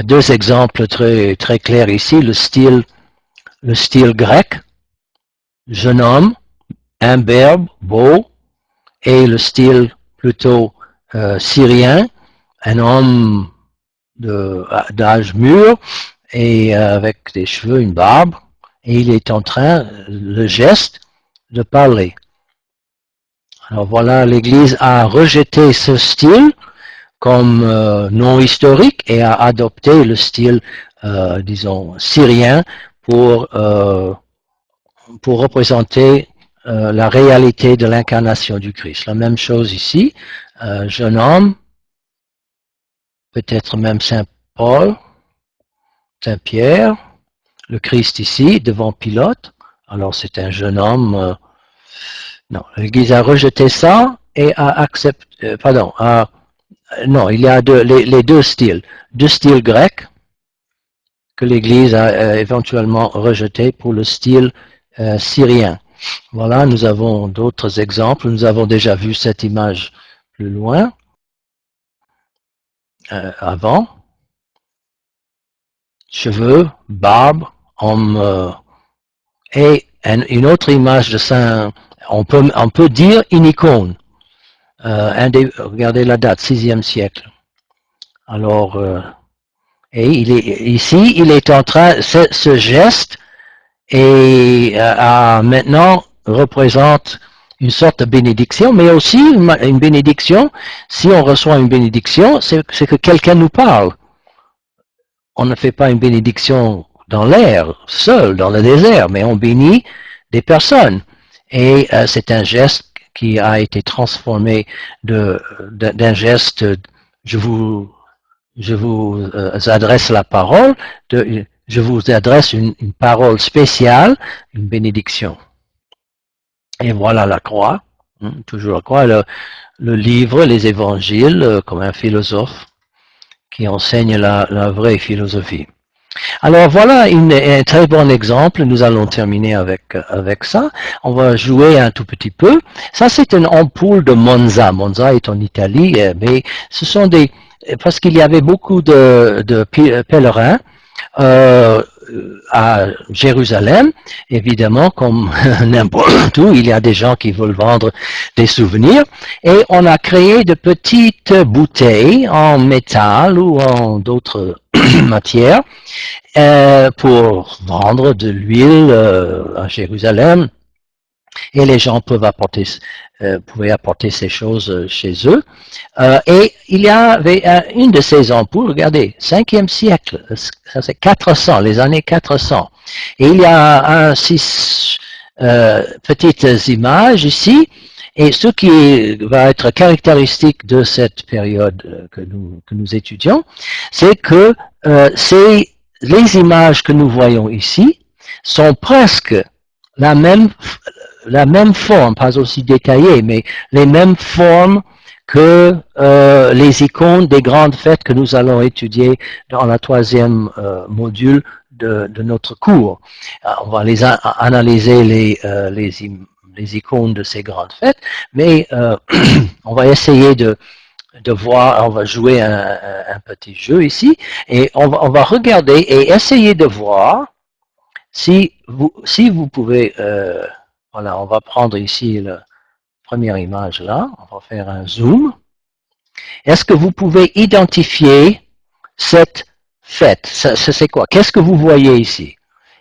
Speaker 1: Deux exemples très, très clairs ici, le style grec, jeune homme, imberbe, beau, et le style plutôt syrien, un homme d'âge mûr et avec des cheveux, une barbe, et il est en train, le geste, de parler. Alors voilà, l'Église a rejeté ce style comme non historique et a adopté le style, disons, syrien pour représenter la réalité de l'incarnation du Christ. La même chose ici, jeune homme, peut-être même Saint Paul, Saint Pierre, le Christ ici, devant Pilate. Alors c'est un jeune homme. Non, l'Église a rejeté ça et a accepté, non, il y a les deux styles grecs que l'Église a éventuellement rejeté pour le style syrien. Voilà, nous avons d'autres exemples. Nous avons déjà vu cette image plus loin, avant. Cheveux, barbe, homme, et une autre image de saint, on peut dire une icône. Regardez la date, 6e siècle. Alors, et ici, il est en train, ce geste et maintenant représente une sorte de bénédiction, mais aussi une bénédiction. Si on reçoit une bénédiction, c'est que quelqu'un nous parle. On ne fait pas une bénédiction dans l'air, seul, dans le désert, mais on bénit des personnes. Et c'est un geste qui a été transformé d'un geste, je vous adresse la parole, je vous adresse une parole spéciale, une bénédiction. Et voilà la croix, toujours la croix, le livre, les évangiles, comme un philosophe qui enseigne la vraie philosophie. Alors voilà un très bon exemple, nous allons terminer avec ça. On va jouer un tout petit peu. Ça c'est une ampoule de Monza. Monza est en Italie, mais ce sont parce qu'il y avait beaucoup de pèlerins, à Jérusalem, évidemment, comme n'importe où, il y a des gens qui veulent vendre des souvenirs, et on a créé de petites bouteilles en métal ou en d'autres matières pour vendre de l'huile à Jérusalem, et les gens pouvaient apporter ces choses chez eux. Et il y avait une de ces ampoules, regardez, 5e siècle, ça c'est 400, les années 400. Et il y a six petites images ici, et ce qui va être caractéristique de cette période que nous étudions, c'est que les images que nous voyons ici sont presque la même forme, pas aussi détaillée, mais les mêmes formes que les icônes des grandes fêtes que nous allons étudier dans la troisième module de notre cours. On va analyser les icônes de ces grandes fêtes, mais on va essayer de voir, on va jouer un petit jeu ici, et on va regarder et essayer de voir si vous pouvez, voilà, on va prendre ici la première image là, on va faire un zoom. Est-ce que vous pouvez identifier cette fête? C'est quoi? Qu'est-ce que vous voyez ici?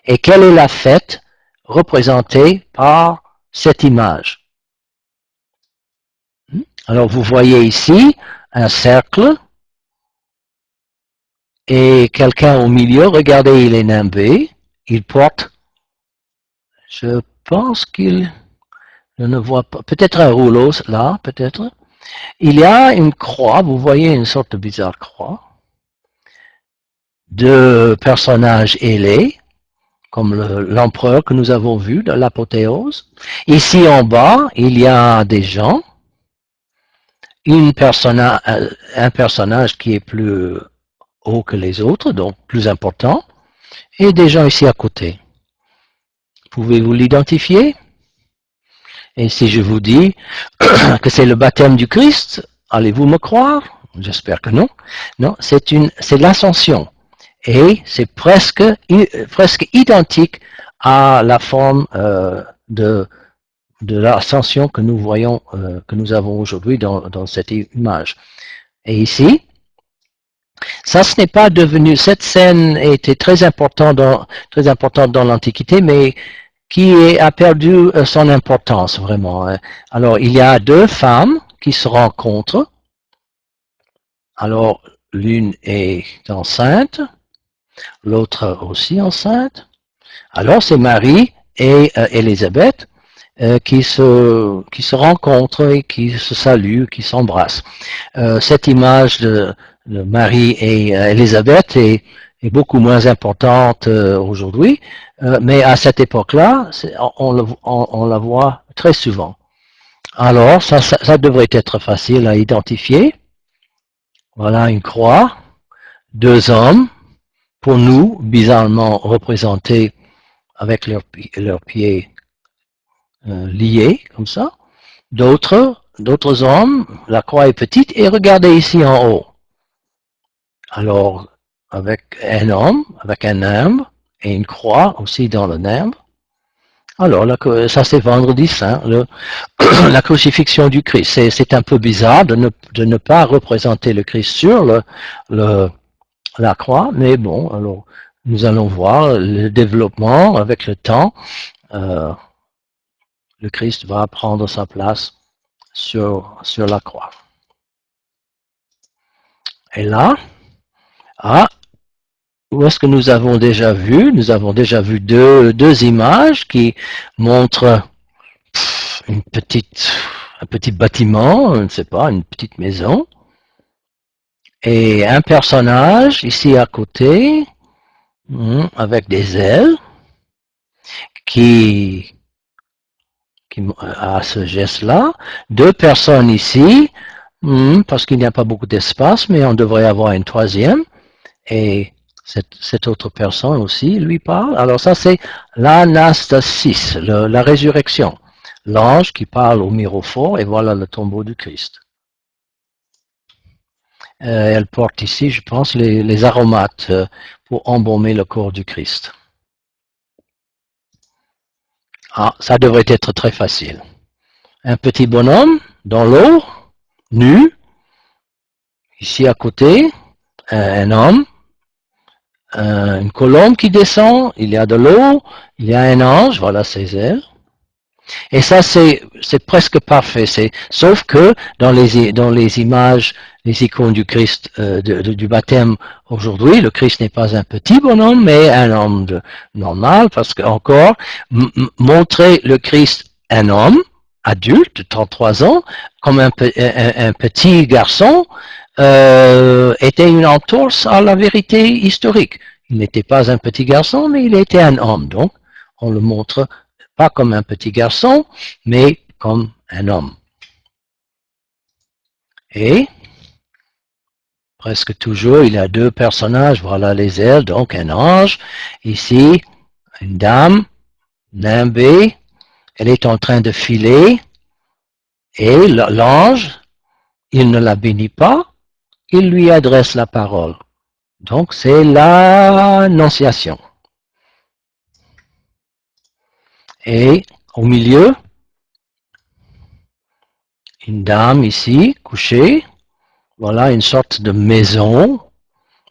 Speaker 1: Et quelle est la fête représentée par cette image? Alors vous voyez ici un cercle et quelqu'un au milieu, regardez, il est nimbé, il porte, je pense qu'il je ne vois pas, peut-être un rouleau là, peut-être. Il y a une croix, vous voyez une sorte de bizarre croix, de personnages ailés, comme l'empereur que nous avons vu dans l'apothéose. Ici en bas, il y a des gens, un personnage qui est plus haut que les autres, donc plus important, et des gens ici à côté. Pouvez-vous l'identifier? Et si je vous dis que c'est le baptême du Christ, allez-vous me croire? J'espère que non. Non, c'est l'ascension. Et c'est presque identique à la forme de l'ascension que nous voyons, que nous avons aujourd'hui dans cette image. Et ici, ça, ce n'est pas devenu, cette scène était très importante dans l'Antiquité, mais qui a perdu son importance vraiment. Alors, il y a deux femmes qui se rencontrent. Alors, l'une est enceinte, l'autre aussi enceinte. Alors, c'est Marie et Élisabeth qui se rencontrent et qui se saluent, qui s'embrassent. Cette image de Marie et Élisabeth est beaucoup moins importante aujourd'hui, mais à cette époque-là, on la voit très souvent. Alors, ça devrait être facile à identifier. Voilà une croix, deux hommes, pour nous, bizarrement représentés avec leurs pieds liés, comme ça. D'autres hommes, la croix est petite, et regardez ici en haut. Alors, avec un homme, avec un nimbe, et une croix aussi dans le nimbe. Alors, ça c'est vendredi saint, la crucifixion du Christ. C'est un peu bizarre de ne pas représenter le Christ sur la croix, mais bon, alors nous allons voir le développement avec le temps. Le Christ va prendre sa place sur la croix. Et là, où est-ce que nous avons déjà vu? Nous avons déjà vu deux images qui montrent un petit bâtiment, je ne sais pas, une petite maison, et un personnage ici à côté, avec des ailes, qui a ce geste-là. Deux personnes ici, parce qu'il n'y a pas beaucoup d'espace, mais on devrait avoir une troisième, et cette autre personne aussi lui parle. Alors ça c'est l'anastasis, la résurrection. L'ange qui parle au mirophore, et voilà le tombeau du Christ. Elle porte ici, je pense, les aromates pour embaumer le corps du Christ. Ah, ça devrait être très facile. Un petit bonhomme dans l'eau, nu, ici à côté, un homme, une colombe qui descend, il y a de l'eau, il y a un ange, voilà ses ailes. Et ça, c'est presque parfait. Sauf que dans les images, les icônes du Christ, du baptême aujourd'hui, le Christ n'est pas un petit bonhomme, mais un homme normal, parce que encore, montrer le Christ un homme, adulte, de 33 ans, comme un petit garçon, était une entorse à la vérité historique. Il n'était pas un petit garçon, mais il était un homme. Donc, on le montre pas comme un petit garçon, mais comme un homme. Et presque toujours, il y a deux personnages. Voilà les ailes, donc un ange. Ici, une dame, nimbée. Elle est en train de filer. Et l'ange, il ne la bénit pas, il lui adresse la parole. Donc, c'est l'annonciation. Et au milieu, une dame ici, couchée. Voilà une sorte de maison.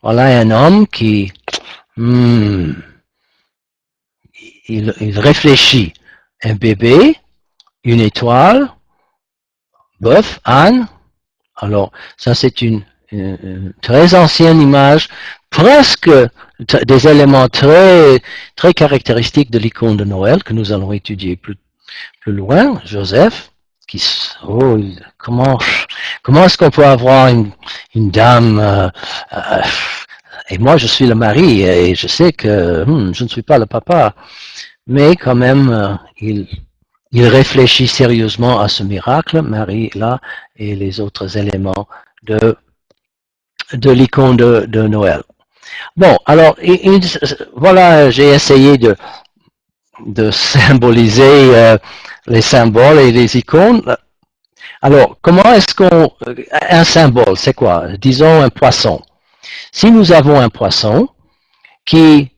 Speaker 1: Voilà un homme qui il réfléchit. Un bébé, une étoile, bœuf, âne. Alors, ça c'est une très ancienne image, presque des éléments très caractéristiques de l'icône de Noël que nous allons étudier plus loin. Joseph, comment est-ce qu'on peut avoir une dame et moi je suis le mari et je sais que je ne suis pas le papa, mais quand même il réfléchit sérieusement à ce miracle, Marie là, et les autres éléments de l'icône de Noël. Bon, alors voilà, j'ai essayé de symboliser les symboles et les icônes. Alors, comment est-ce un symbole, c'est quoi? Disons un poisson. Si nous avons un poisson qui,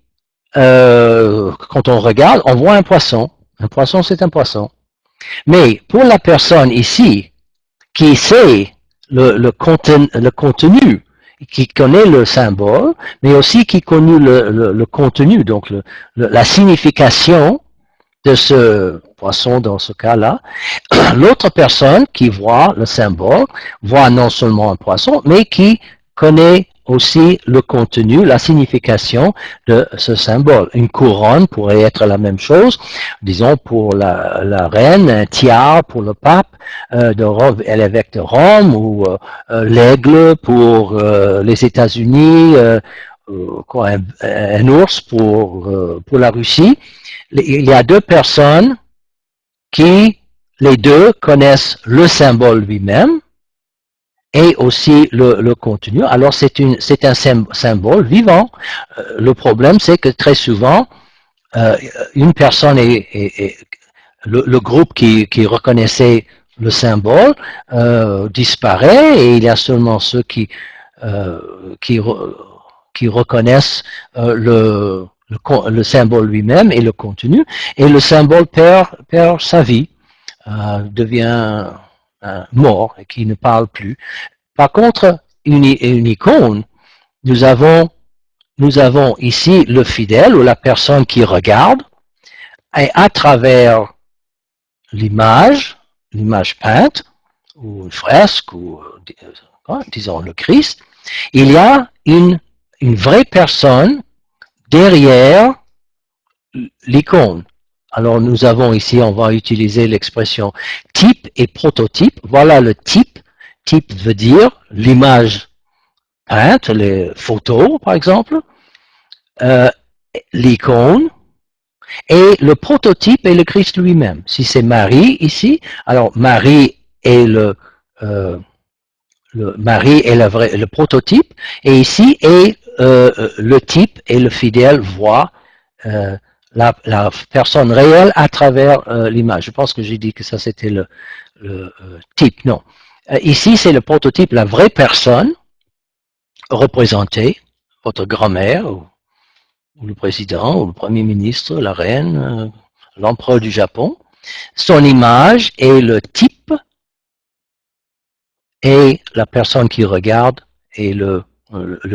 Speaker 1: quand on regarde, on voit un poisson. Un poisson, c'est un poisson. Mais pour la personne ici qui sait le contenu, qui connaît le symbole, mais aussi qui connaît le contenu, donc la signification de ce poisson dans ce cas-là, l'autre personne qui voit le symbole voit non seulement un poisson, mais qui connaît aussi le contenu, la signification de ce symbole. Une couronne pourrait être la même chose, disons pour la reine, un tiare pour le pape de Rome, l'évêque de Rome, ou l'aigle pour les États-Unis, un ours pour la Russie. Il y a deux personnes qui, les deux, connaissent le symbole lui-même et aussi le contenu. Alors c'est un symbole vivant. Le problème, c'est que très souvent, une personne le groupe qui reconnaissait le symbole disparaît et il y a seulement ceux qui reconnaissent le symbole lui-même et le contenu, et le symbole perd sa vie, devient mort et qui ne parle plus. Par contre, une icône, nous avons ici le fidèle ou la personne qui regarde, et à travers l'image peinte, ou une fresque, ou disons le Christ, il y a une vraie personne derrière l'icône. Alors nous avons ici, on va utiliser l'expression type et prototype. Voilà le type. Type veut dire l'image peinte, les photos par exemple, l'icône, et le prototype est le Christ lui-même. Si c'est Marie ici, alors Marie est Marie est le prototype, et ici est le type, et le fidèle voit la personne réelle à travers l'image. Je pense que j'ai dit que ça c'était le type. Non. Ici c'est le prototype, la vraie personne représentée, votre grand-mère ou ou le président, ou le premier ministre, la reine, l'empereur du Japon. Son image est le type et la personne qui regarde est le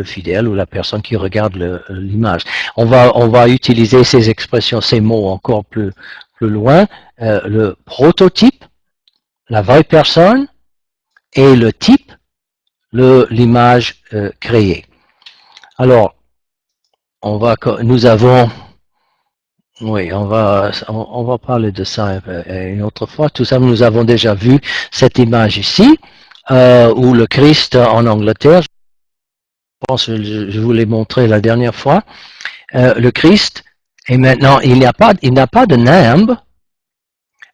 Speaker 1: fidèle ou la personne qui regarde l'image. On va utiliser ces expressions, ces mots encore plus loin. Le prototype, la vraie personne, et le type, l'image créée. Alors, nous avons, oui, on va parler de ça une autre fois. Tout ça, nous avons déjà vu cette image ici, où le Christ en Angleterre, je pense que je vous l'ai montré la dernière fois, le Christ, et maintenant, il n'a pas de nimbe,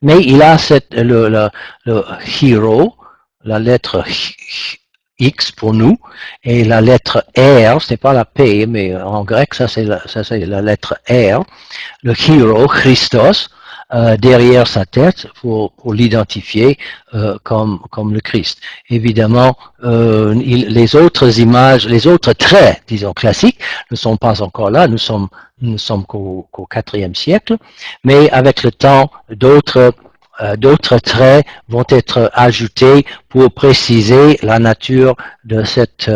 Speaker 1: mais il a le hero, la lettre X pour nous, et la lettre R, ce n'est pas la P, mais en grec, ça c'est la lettre R, le hero, Christos, derrière sa tête pour l'identifier comme le Christ. Évidemment, les autres images, les autres traits, disons classiques, ne sont pas encore là. Nous sommes qu'au IVe siècle, mais avec le temps, d'autres traits vont être ajoutés pour préciser la nature de cette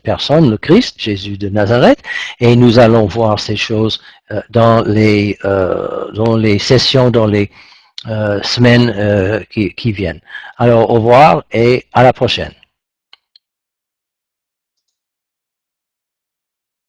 Speaker 1: personne, le Christ, Jésus de Nazareth, et nous allons voir ces choses dans les sessions, dans les semaines qui viennent. Alors, au revoir et à la prochaine.